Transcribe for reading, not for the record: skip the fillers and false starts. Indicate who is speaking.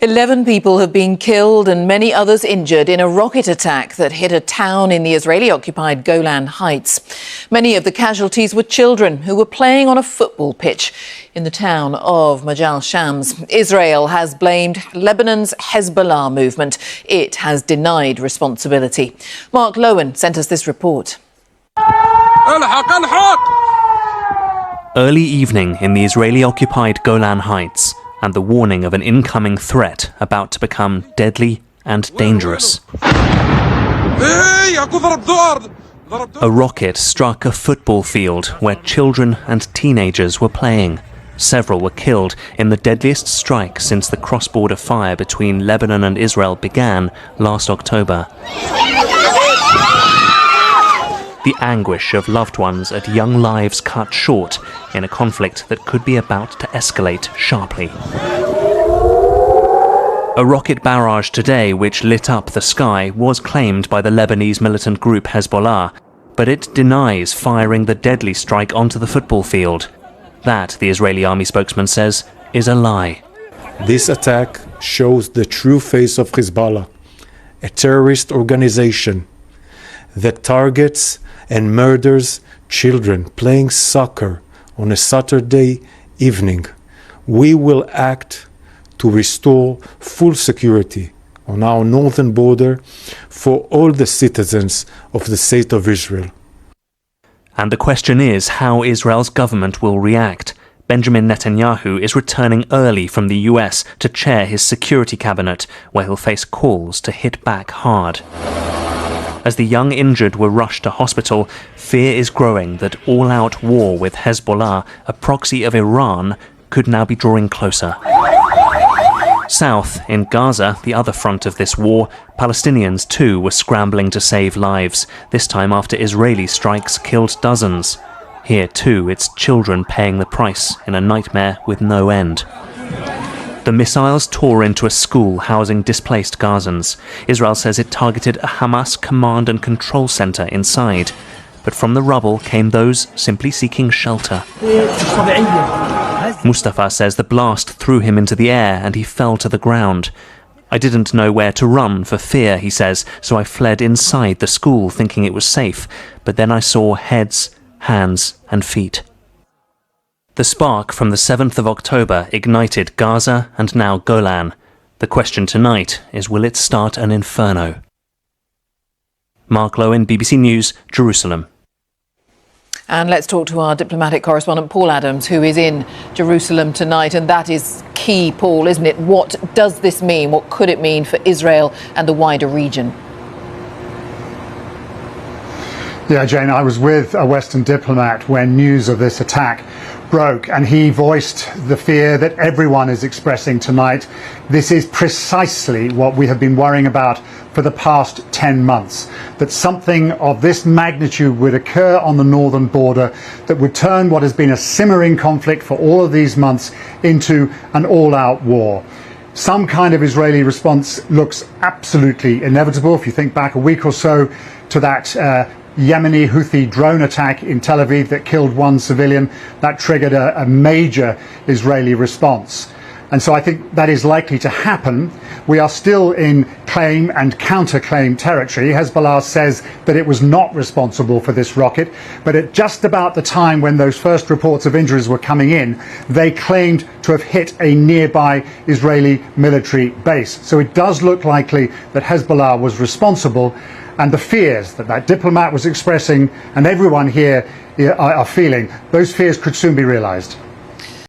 Speaker 1: 11 people have been killed and many others injured in a rocket attack that hit a town in the Israeli-occupied Golan Heights. Many of the casualties were children who were playing on a football pitch in the town of Majal Shams. Israel has blamed Lebanon's Hezbollah movement. It has denied responsibility. Mark Lowen sent us this report.
Speaker 2: Early evening in the Israeli-occupied Golan Heights, and the warning of an incoming threat about to become deadly and dangerous. A rocket struck a football field where children and teenagers were playing. Several were killed in the deadliest strike since the cross-border fire between Lebanon and Israel began last October. The anguish of loved ones at young lives cut short in a conflict that could be about to escalate sharply. A rocket barrage today which lit up the sky was claimed by the Lebanese militant group Hezbollah, but it denies firing the deadly strike onto the football field. That, the Israeli army spokesman says, is a lie.
Speaker 3: This attack shows the true face of Hezbollah, a terrorist organization that targets and murders children playing soccer on a Saturday evening. We will act to restore full security on our northern border for all the citizens of the state of Israel.
Speaker 2: And the question is how Israel's government will react. Benjamin Netanyahu is returning early from the US to chair his security cabinet, where he'll face calls to hit back hard. As the young injured were rushed to hospital, fear is growing that all-out war with Hezbollah, a proxy of Iran, could now be drawing closer. South, in Gaza, the other front of this war, Palestinians too were scrambling to save lives, this time after Israeli strikes killed dozens. Here too, it's children paying the price in a nightmare with no end. The missiles tore into a school housing displaced Gazans. Israel says it targeted a Hamas command and control center inside. But from the rubble came those simply seeking shelter. Mustafa says the blast threw him into the air and he fell to the ground. I didn't know where to run for fear, he says, so I fled inside the school thinking it was safe. But then I saw heads, hands and feet. The spark from the 7th of October ignited Gaza and now Golan. The question tonight is, will it start an inferno? Mark Lowen, BBC News, Jerusalem.
Speaker 1: And let's talk to our diplomatic correspondent Paul Adams, who is in Jerusalem tonight. And that is key, Paul, isn't it? What does this mean? What could it mean for Israel and the wider region?
Speaker 4: Yeah, Jane, I was with a Western diplomat when news of this attack broke, and he voiced the fear that everyone is expressing tonight. This is precisely what we have been worrying about for the past 10 months, that something of this magnitude would occur on the northern border that would turn what has been a simmering conflict for all of these months into an all-out war. Some kind of Israeli response looks absolutely inevitable. If you think back a week or so to that Yemeni Houthi drone attack in Tel Aviv that killed one civilian, that triggered a major Israeli response. And so I think that is likely to happen. We are still in claim and counterclaim territory. Hezbollah says that it was not responsible for this rocket, but at just about the time when those first reports of injuries were coming in, they claimed to have hit a nearby Israeli military base. So it does look likely that Hezbollah was responsible. And the fears that that diplomat was expressing and everyone here are feeling, those fears could soon be realized.